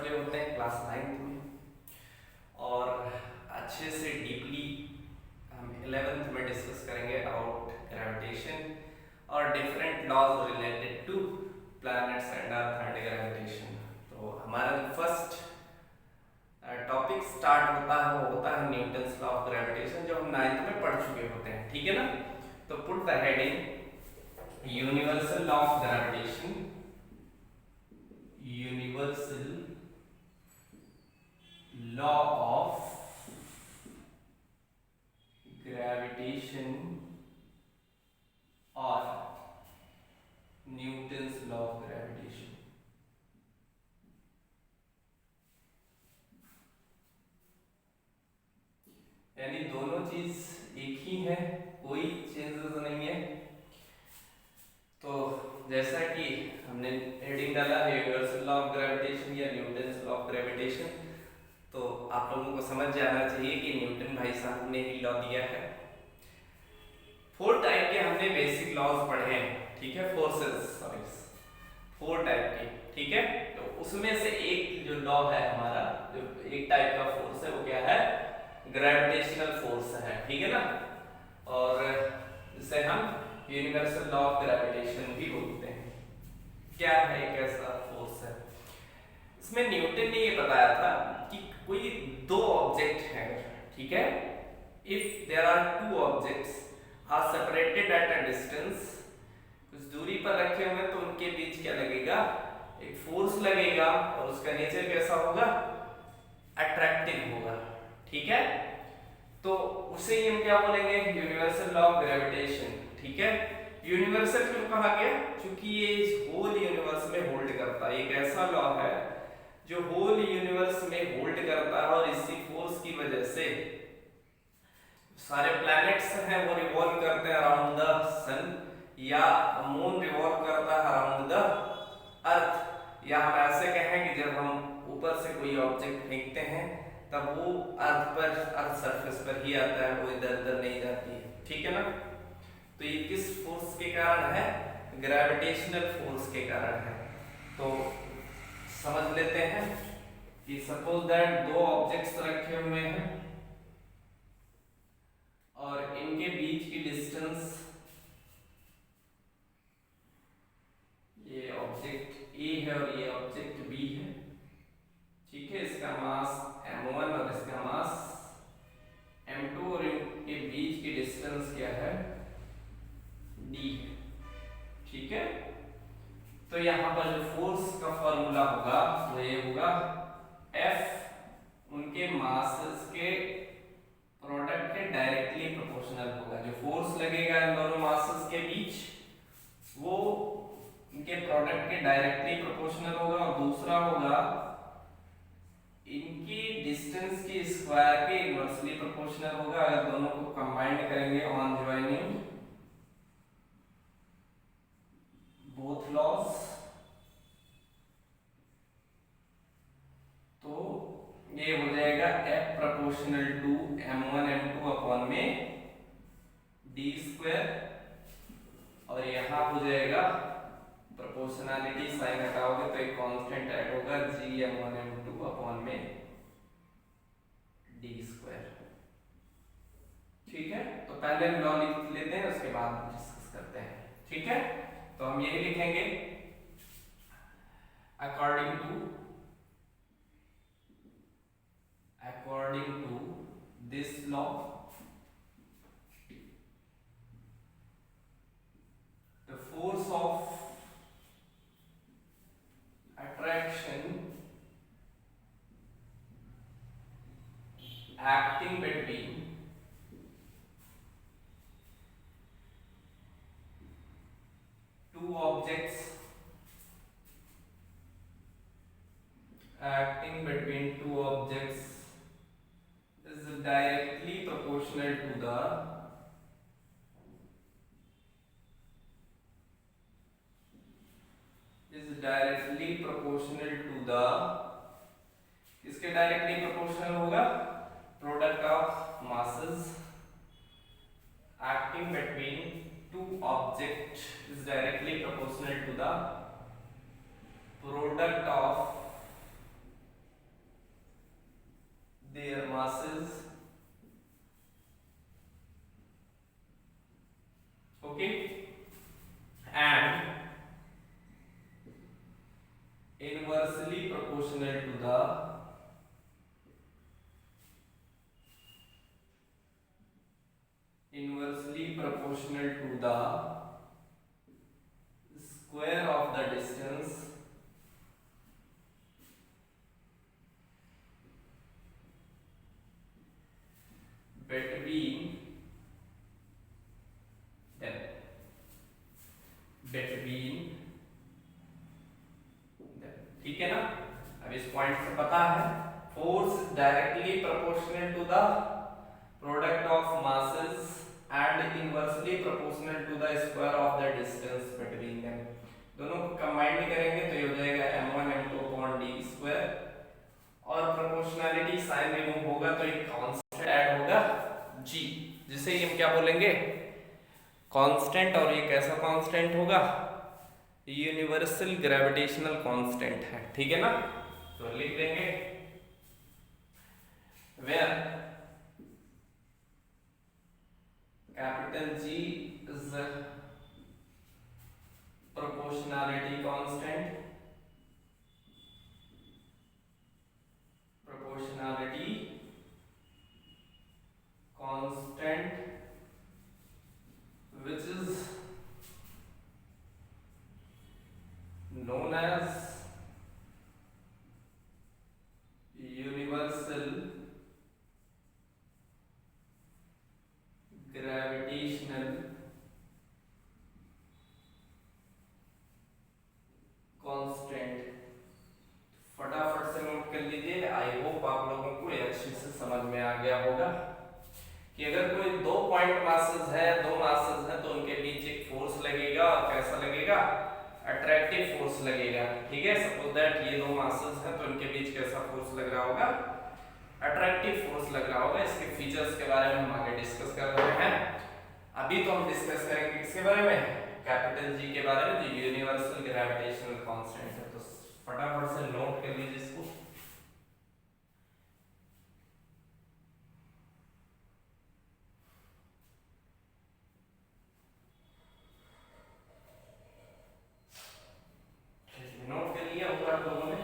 चुके होते हैं क्लास 9th में, और अच्छे से डीपली हम 11th में डिस्कस करेंगे अबाउट ग्रेविटेशन और different laws related to planets and earth and gravitation. तो हमारा फर्स्ट टॉपिक स्टार्ट होता है, वो होता है न्यूटन्स लॉ ऑफ ग्रेविटेशन, जो हम 9th में पढ़ चुके होते हैं, ठीक है ना। तो put the heading universal law of gravitation, universal law of gravitation और न्यूटन्स लॉ ऑफ ग्रेविटेशन। यानी दोनों चीज एक ही है, कोई चेंजेस नहीं है। तो जैसा कि हमने हेडिंग डाला है यूनिवर्सल लॉ ऑफ ग्रेविटेशन या न्यूटन्स लॉ ऑफ ग्रेविटेशन, तो आप लोगों को समझ जाना चाहिए कि न्यूटन भाई साहब ने ही लॉ दिया है। 4 टाइप के हमने बेसिक लॉज पढ़े हैं, ठीक है, फोर्सेस, सॉरी 4 टाइप के, ठीक है। तो उसमें से एक जो लॉ है हमारा, जो एक टाइप का फोर्स है, वो क्या है, ग्रेविटेशनल फोर्स है, ठीक है ना। और इसे हम यूनिवर्सल लॉ ऑफ ग्रेविटेशन भी बोलते हैं। क्या है, एक ऐसा फोर्स है। इसमें न्यूटन ने ये बताया था कि कोई 2 ऑब्जेक्ट हैं, ठीक है, if there are 2 objects are separated at a distance, कुछ दूरी पर रखे हुए तो उनके बीच क्या लगेगा, एक फोर्स लगेगा, और उसका नेचर कैसा होगा, अट्रैक्टिव होगा, ठीक है। तो उसे ही हम क्या बोलेंगे, यूनिवर्सल लॉ ऑफ ग्रेविटेशन, ठीक है। यूनिवर्सल क्यों कहा गया, क्योंकि ये इस होल यूनिवर्स में होल्ड करता है, एक ऐसा लॉ है जो होल यूनिवर्स में होल्ड करता है, और इसी फोर्स की वजह से सारे प्लैनेट्स हैं वो रिवॉल्व करते हैं अराउंड द सन, या मून रिवॉल्व करता है अराउंड द अर्थ। या हम ऐसे कहें कि जब हम ऊपर से कोई ऑब्जेक्ट फेंकते हैं तब वो अर्थ सरफेस पर ही आता है, वो इधर उधर नहीं जाती है, ठीक है ना। तो ये किस फोर्स के कारण है, ग्रेविटेशनल फोर्स के कारण है। तो समझ लेते हैं कि सपोज दैट 2 ऑब्जेक्ट्स रखे हुए हैं और इनके बीच की डिस्टेंस, ये ऑब्जेक्ट ए है और ये ऑब्जेक्ट बी है, ठीक है। इसका मास m1 और इसका मास m2, और इनके बीच की डिस्टेंस क्या है, d है, ठीक है। तो यहाँ पर जो फोर्स का फॉर्मूला होगा वो ये होगा, F उनके मासेस के प्रोडक्ट के डायरेक्टली प्रोपोर्शनल होगा। जो फोर्स लगेगा इन दोनों मासेस के बीच वो इनके प्रोडक्ट के डायरेक्टली प्रोपोर्शनल होगा, और दूसरा होगा इनकी डिस्टेंस की स्क्वायर के इनवर्सली प्रोपोर्शनल होगा, अगर दोनों को कंबाइंड करेंगे ऑन ज्वाइनिंग बोथ लॉज, तो ये हो जाएगा F proportional to m1 m2 upon में d स्क्वायर, और यहाँ हो जाएगा प्रोपोर्शनलिटी साइन हटाओगे तो एक कांस्टेंट ऐड होगा g m1 m2 अपॉन में d स्क्वायर, ठीक है। तो पहले हम लॉ लिख लेते हैं, उसके बाद डिस्कस करते हैं, ठीक है। तो हम यही लिखेंगे, according to this law, the force of attraction acting between two objects, acting between two objects is directly proportional to the किसके डायरेक्टली प्रोपोर्शनल होगा, product of masses acting between two objects is directly proportional to the product of proportional to the square of the distance between them, ठीक है ना। अब इस point से पता है force directly proportional to the product of masses and inversely proportional to the square of the distance between them. दोनों को कंबाइन करेंगे तो ये हो जाएगा m1 m2 upon d square, और प्रोपोर्शनलिटी साइन रिमूव होगा तो एक कांस्टेंट ऐड होगा g, जिसे हम क्या बोलेंगे कांस्टेंट। और ये कैसा कांस्टेंट होगा, यूनिवर्सल ग्रेविटेशनल कांस्टेंट है, ठीक है ना। तो लिख देंगे where capital G is proportionality constant, which is known as universal gravitational constant. फटाफट से नोट कर लीजिए, आई होप आप लोगों को ये अच्छे से समझ में आ गया होगा कि अगर कोई दो पॉइंट मासेस है, दो मासेस है, तो उनके बीच एक फोर्स लगेगा, और कैसा लगेगा, अट्रैक्टिव फोर्स लगेगा, ठीक है। सपोज दैट ये दो मासेस है तो उनके बीच कैसा फोर्स लग रहा होगा, अट्रैक्टिव फोर्स लग रहा होगा। इसके फीचर्स के बारे में हम आगे डिस्कस कर रहे हैं। अभी तो हम डिस्कस करेंगे किसके बारे में, कैपिटल G के बारे में, जो यूनिवर्सल ग्रेविटेशनल कांस्टेंट है। तो फटाफट से नोट कर लीजिए इसको। नोट कर लिया होगा आप लोगों ने।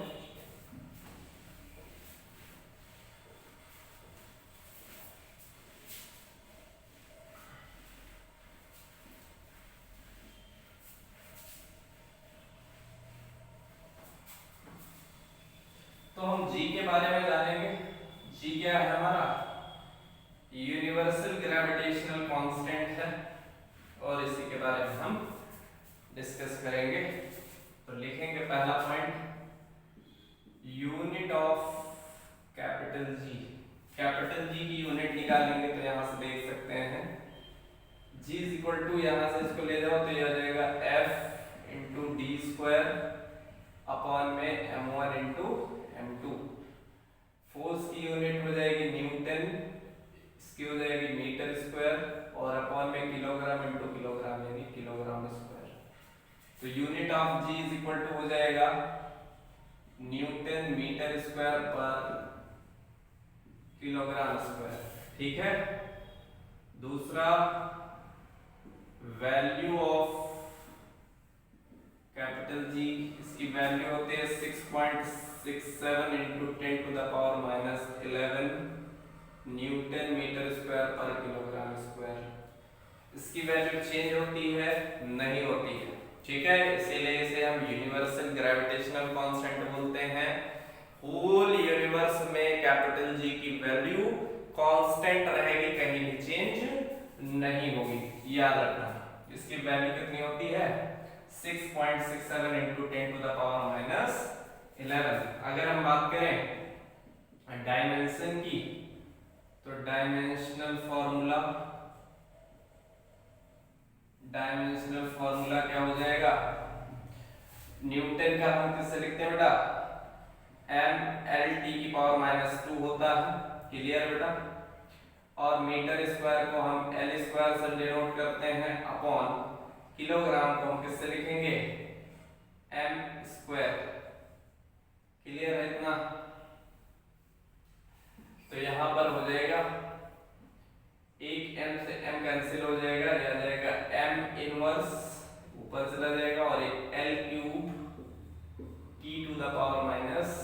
तो हम G के बारे में जानेंगे। G क्या है हमारा, यूनिवर्सल ग्रेविटेशनल कांस्टेंट है, और इसी के बारे में हम डिस्कस करेंगे। तो लिखेंगे पहला point, unit of capital G। Capital G की यूनिट निकालेंगे तो यहां से देख सकते हैं G इज इक्वल टू, यहां से इसको ले जाओ तो ये आ जाएगा F into D square upon में m1 इंटू m2। फोर्स की यूनिट हो जाएगी न्यूटन, इसकी हो जाएगी मीटर स्क्वायर, और अपॉन में किलोग्राम इंटू किलोग्राम यानी किलोग्राम स्क्वायर। तो unit of G is equal to हो जाएगा न्यूटन मीटर स्क्वायर पर किलोग्राम स्क्वायर, ठीक है। दूसरा, वैल्यू ऑफ कैपिटल G, इसकी वैल्यू होती है 6.67 into 10 to the power minus 11 newton metre square पर किलोग्राम स्क्वायर। इसकी वैल्यू चेंज होती है, नहीं होती है, ठीक है। इसीलिए इसे हम यूनिवर्सल ग्रेविटेशनल कांस्टेंट बोलते हैं। होल यूनिवर्स में कैपिटल G की वैल्यू कांस्टेंट रहेगी, कहीं भी चेंज नहीं होगी, याद रखना। इसकी वैल्यू कितनी होती है, 6.67 into 10 to the power minus 11। अगर हम बात करें डायमेंशन की, तो डायमेंशनल फॉर्मूला क्या हो जाएगा, न्यूटन का हम किससे लिखते हैं बेटा, mLT की पावर माइनस 2 होता है, क्लियर बेटा। और मीटर स्क्वायर को हम L स्क्वायर से डिनोट करते हैं अपॉन किलोग्राम को हम किससे लिखेंगे, m स्क्वायर, क्लियर है इतना। तो यहां पर हो जाएगा एक m से m कैंसिल हो जाएगा, यह आ जाएगा m इनवर्स ऊपर चला जाएगा, और एक L cube t to the power minus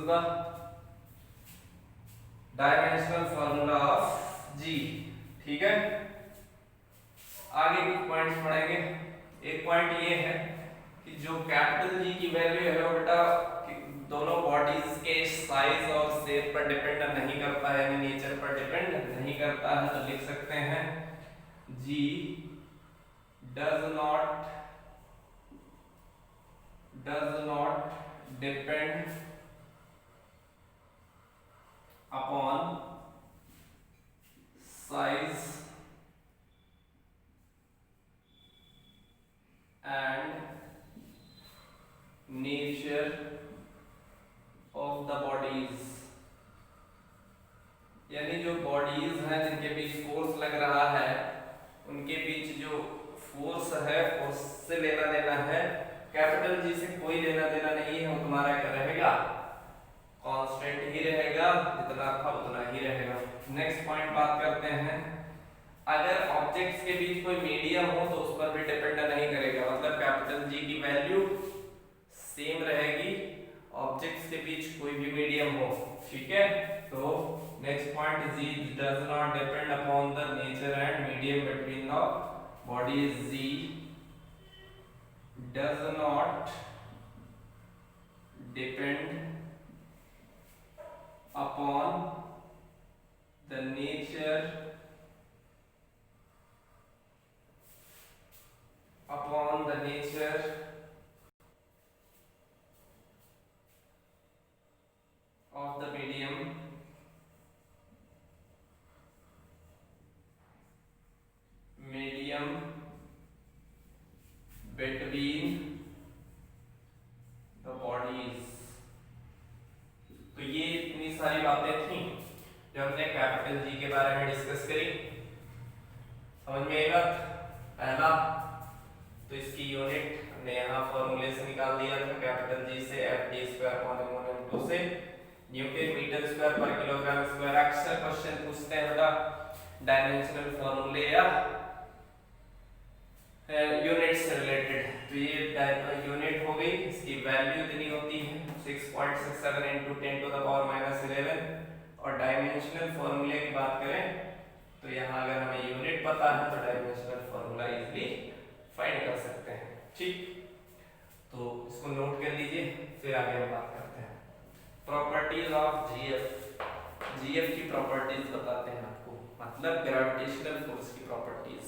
the dimensional formula of g. ठीक है, आगे कुछ पॉइंट्स पढ़ेंगे। एक पॉइंट ये है कि जो कैपिटल जी की वैल्यू है वो बेटा दोनों बॉडीज के साइज और शेप पर डिपेंड नहीं करता है, यानी नेचर पर डिपेंड नहीं करता है। तो लिख सकते हैं g does not depend upon size and nature of the bodies, यानी जो बॉडीज हैं जिनके बीच फोर्स लग रहा है उनके बीच जो फोर्स है फोर्स से लेना देना है, कैपिटल जी से कोई लेना देना नहीं है। वो तुम्हारा क्या रहेगा, कांस्टेंट ही रहेगा, जितना था उतना ही रहेगा। नेक्स्ट पॉइंट बात करते हैं, अगर ऑब्जेक्ट्स के बीच कोई मीडियम हो तो उस पर भी डिपेंड नहीं करेगा, मतलब कैपिटल जी की वैल्यू सेम रहेगी ऑब्जेक्ट्स के बीच कोई भी मीडियम हो। ठीक है, तो next point G does not depend upon the nature and medium between the bodies. G does not depend upon the nature of the medium between the bodies। तो ये इतनी सारी बातें थी जो हमने कैपिटल जी के बारे में डिस्कस करी। समझ में आई बात? पहला तो इसकी यूनिट हमने यहाँ फॉर्मूले से निकाल दिया था, कैपिटल जी से Fd²/m1m2 से न्यूटन मीटर स्क्वायर पर किलोग्राम स्क्वायर। अक्सर क्वेश्चन पूछते हैं बेटा डायमेंशनल फॉर्मूले या यूनिट से रिलेटेड, तो ये यूनिट हो गई, इसकी वैल्यू इतनी होती है 6.67 × 10⁻11। और डायमेंशनल फॉर्मूले की बात करें तो यहाँ अगर हमें यूनिट पता है तो डायमेंशनल फॉर्मूला इजीली फाइंड कर सकते हैं। ठीक, तो इसको नोट कर लीजिए, फिर आगे हम बात करते हैं प्रॉपर्टीज ऑफ जीएफ। जीएफ की प्रॉपर्टीज बताते हैं आपको, मतलब ग्रेविटेशनल फोर्स की प्रॉपर्टीज।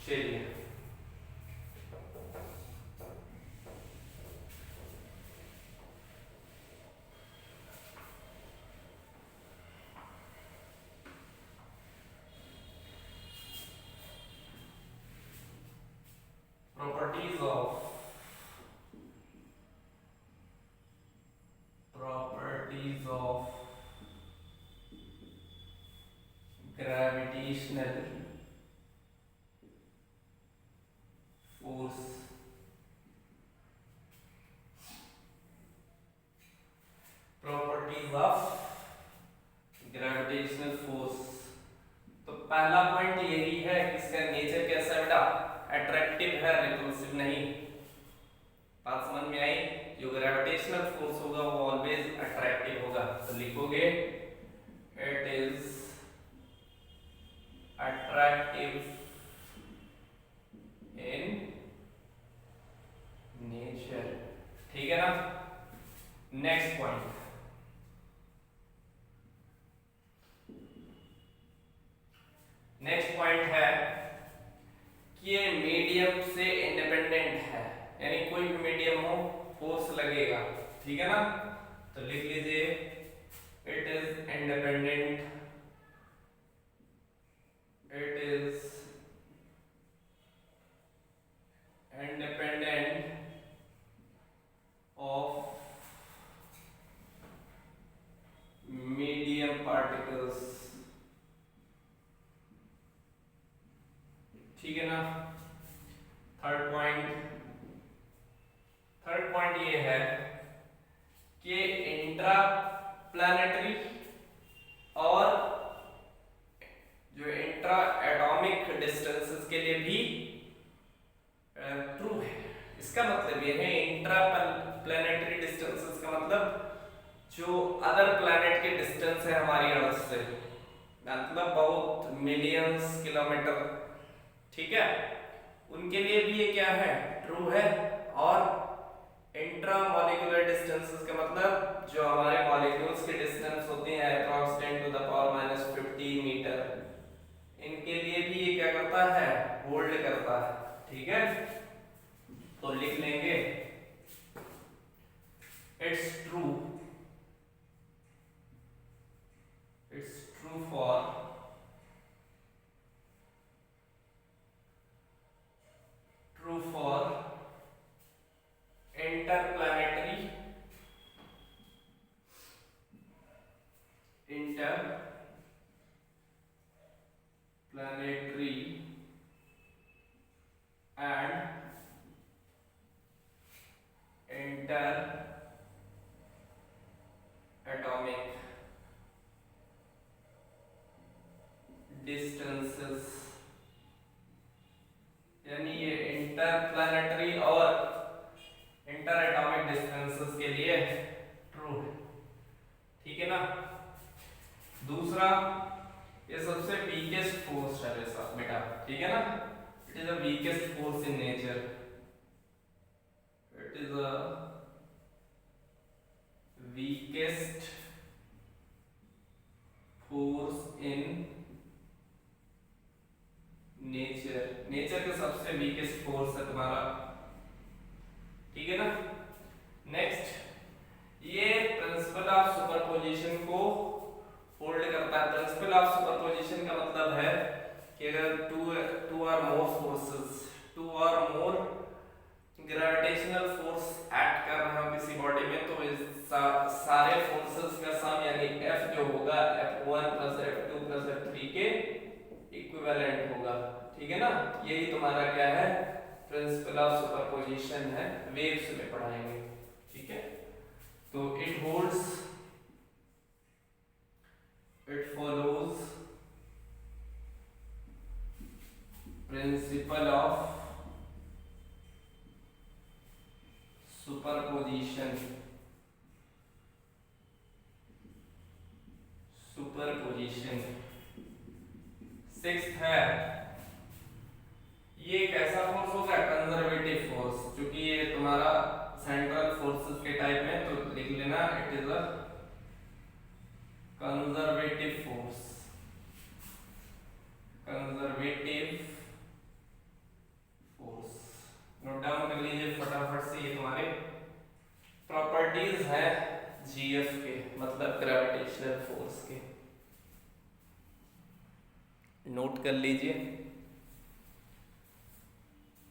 चलिए properties of gravitational force। Properties of gravitational force, तो पहला पॉइंट यही है कि इसका नेचर कैसा है बेटा, अट्रैक्टिव है, रिपल्सिव नहीं। बात समझ में आई? जो ग्रेविटेशनल फोर्स होगा वो ऑलवेज अट्रैक्टिव होगा, तो लिखोगे it is attractive in nature. ठीक है ना? नेक्स्ट पॉइंट, नेक्स्ट पॉइंट है कि ये मीडियम से इंडिपेंडेंट है, यानी कोई भी मीडियम हो फोर्स लगेगा। ठीक है ना? तो लिख लीजिए it is independent, it is independent of medium particles. ठीक है ना? थर्ड पॉइंट ये है कि इंट्रा प्लैनेटरी और जो इंट्रा एटॉमिक डिस्टेंसेस के लिए भी मिलियंस किलोमीटर, ठीक है, उनके लिए भी ये क्या है, ट्रू है। और इंट्रा मॉलिक्यूलर डिस्टेंसेस का मतलब जो हमारे मॉलिक्यूल्स के डिस्टेंस होते हैं approx 10 to the power minus 15 metre, इनके लिए भी ये क्या करता है, होल्ड करता है, ठीक है। तो लिख लेंगे it's true for interplanetary and interatomic distances, यानी ये इंटरप्लैनेटरी और इंटर एटॉमिक डिस्टेंसेस के लिए ट्रू है, ठीक है ना। दूसरा, ये सबसे वीकेस्ट फोर्स है बेटा, ठीक है ना, it is the weakest force in nature, it is the weakest force in nature का सबसे वीकेस्ट फोर्स है तुम्हारा, ठीक है ना। नेक्स्ट, ये प्रिंसिपल ऑफ सुपरपोजिशन को होल्ड करता है। प्रिंसिपल ऑफ सुपरपोजिशन का मतलब है कि अगर टू और मोर फोर्सेस, टू और मोर ग्रेविटेशनल फोर्स एक्ट कर रहे हो किसी बॉडी में, तो इस सारे फोर्सेस का सम यानी F जो होगा F1 plus F2 plus F3 के इक्विवेलेंट होगा, ठीक है ना। यही तुम्हारा क्या है, प्रिंसिपल ऑफ सुपरपोजिशन है, वेव्स में पढ़ाएंगे, ठीक है। तो it holds, it follows principle of superposition, sixth है, ये एक ऐसा फोर्स होगा कंजर्वेटिव फोर्स, क्योंकि ये तुम्हारा सेंट्रल फोर्सेस के टाइप में, तो लिख लेना it is a conservative force, note down कर लीजिए फटाफट से, ये तुम्हारे प्रॉपर्टीज है जीएफ के, मतलब ग्रेविटेशनल फोर्स के, नोट कर लीजिए।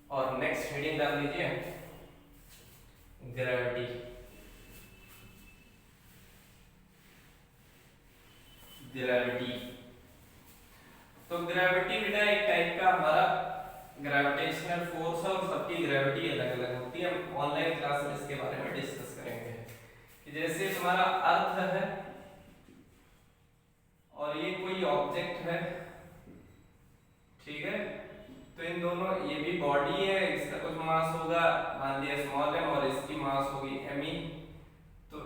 और नेक्स्ट हेडिंग डाल लीजिए ग्रेविटी। तो ग्रेविटी बेटा एक टाइप का हमारा ग्रेविटेशनल फोर्स है, और सबकी ग्रेविटी अलग अलग होती है। हम ऑनलाइन क्लास में इसके बारे में डिस्कस करेंगे कि जैसे तुम्हारा अर्थ है और ये कोई ऑब्जेक्ट है, ठीक है, तो इन दोनों, ये भी बॉडी है, इसका कुछ मास होगा मान लिया स्मॉल m, और इसकी मास होगी me, तो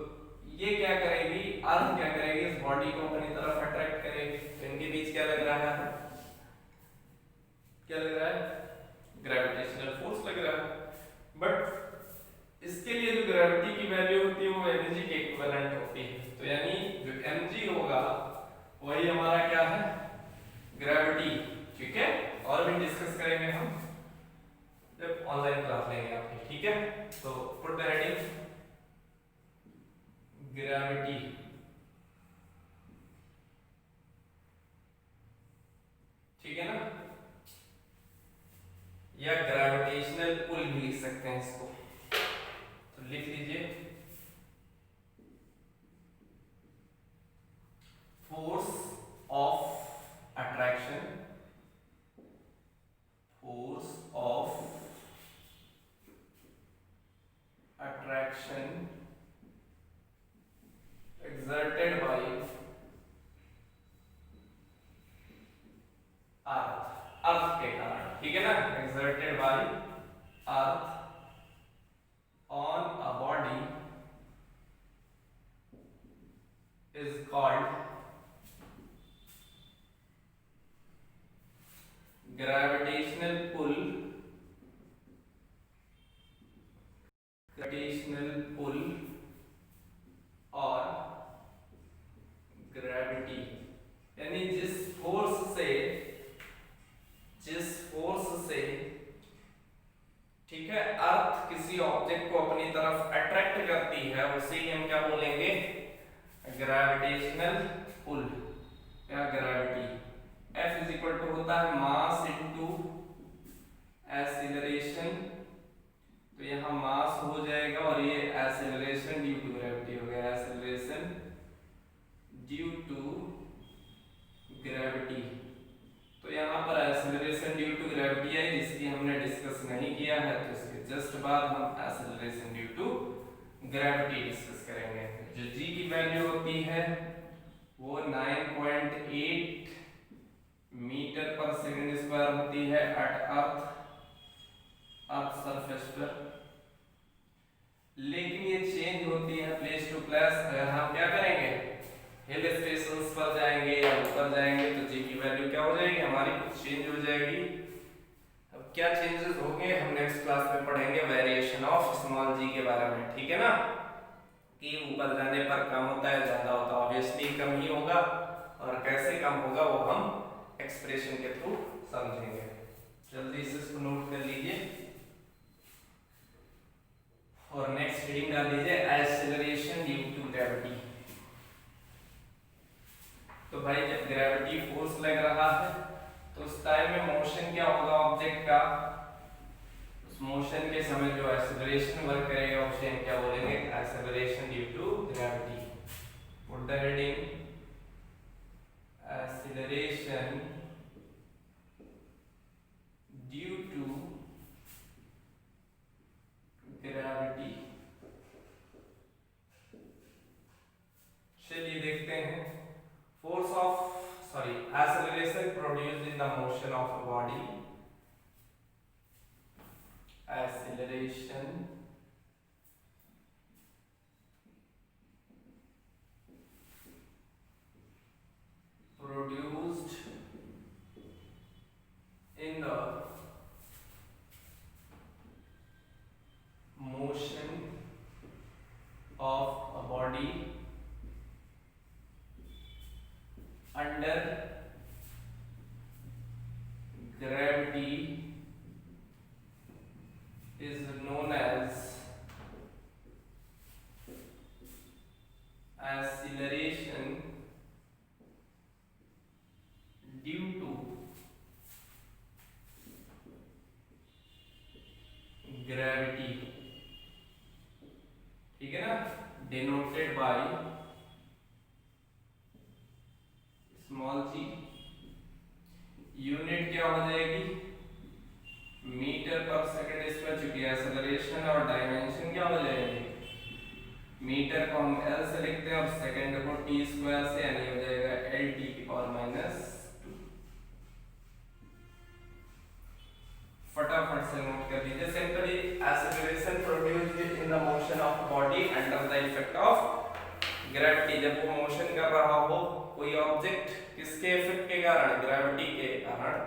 ये क्या करेगी, अर्थ क्या करेगी, इस बॉडी को अपनी तरफ अट्रैक्ट करेगी। तो इनके बीच क्या लग रहा है, क्या लग रहा है, ग्रेविटेशनल फोर्स लग रहा है। बट इसके लिए जो ग्रेविटी की वैल्यू होती है वो एनर्जी के इक्विवेलेंट होती है, तो यानी जो mg होगा वही हमारा क्या है, ग्रेविटी, ठीक है। और भी डिस्कस करेंगे हम जब ऑनलाइन क्लास लेंगे आपकी, ठीक है। तो पुट द हेडिंग ग्रेविटी, ठीक है ना, या ग्रेविटेशनल पुल भी लिख सकते हैं इसको, तो लिख लीजिए force of attraction, force of attraction exerted by earth के कारण, ठीक है ना, exerted by earth on a body is called gravitational pull और ग्रेविटी, यानी जिस फोर्स से ठीक है अर्थ किसी ऑब्जेक्ट को अपनी तरफ अट्रैक्ट करती है उसे ही हम क्या बोलेंगे, ग्रेविटेशनल पुल या gravity. F is equal to होता है मास इनटू एक्सीलरेशन, तो यहाँ मास हो जाएगा और ये एक्सीलरेशन ड्यू टू ग्रेविटी हो गया, एक्सीलरेशन ड्यू टू ग्रेविटी। तो यहाँ पर एक्सीलरेशन ड्यू टू ग्रेविटी है जिसकी हमने डिस्कस नहीं किया है, तो इसके जस्ट बाद हम acceleration due to gravity discuss करेंगे। जो g की वैल्यू होती है वो 9.8 मीटर पर सेकंड स्क्वायर होती है एट अर्थ सरफेस पर, लेकिन ये चेंज होती है प्लेस टू प्लेस। अगर हम क्या करेंगे, हिल स्टेशंस पर जाएंगे या ऊपर जाएंगे तो जी की वैल्यू क्या हो जाएगी हमारी, कुछ चेंज हो जाएगी। अब क्या चेंजेस होंगे हम नेक्स्ट क्लास में पढ़ेंगे, वेरिएशन ऑफ स्मॉल जी के बारे में, ठीक है ना, कि ऊपर जाने पर कम होता है ज्यादा होता है, ऑब्वियसली कम ही होगा, और कैसे कम होगा वो हम एक्सप्रेशन के थ्रू समझेंगे। जल्दी से इसको नोट कर लीजिए और नेक्स्ट हेडिंग डाल दीजिए एक्सेलरेशन ड्यू टू ग्रेविटी। तो भाई जब ग्रेविटी फोर्स लग रहा है तो उस टाइम में मोशन क्या होगा ऑब्जेक्ट का, उस मोशन के समय जो एक्सेलरेशन वर्क करेगा उसे हम क्या बोलेंगे, acceleration due to gravity. Put the heading acceleration due to gravity. चलिए देखते हैं, force of acceleration produced in the motion of a body, acceleration produced in the motion of a body under gravity is known as acceleration due to gravity, ठीक है ना, denoted by small G. Unit क्या हो जाएगी, metre पर second square, चूंकि acceleration और dimension क्या हो जाएगी, मीटर को हम L से लिखते हैं और सेकंड को t स्क्वायर से, यानी हो जाएगा LT की पावर -2। फटाफट से नोट कर लीजिए, simply acceleration produced in the motion of body under the effect of gravity. जब वो मोशन कर रहा हो कोई ऑब्जेक्ट, किसके इफेक्ट के कारण, ग्रेविटी के कारण,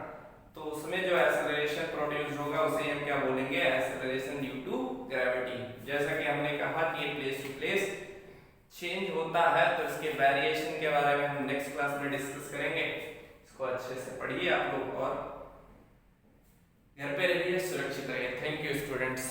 तो उसमें जो एक्सेलरेशन प्रोड्यूस होगा उसे हम क्या बोलेंगे, एक्सेलरेशन ड्यू टू ग्रेविटी। जैसा कि हमने कहा कि प्लेस टू प्लेस चेंज होता है, तो इसके वेरिएशन के बारे में हम नेक्स्ट क्लास में डिस्कस करेंगे। इसको अच्छे से पढ़िए आप लोग और घर पे रहिए, सुरक्षित रहिए। Thank you students.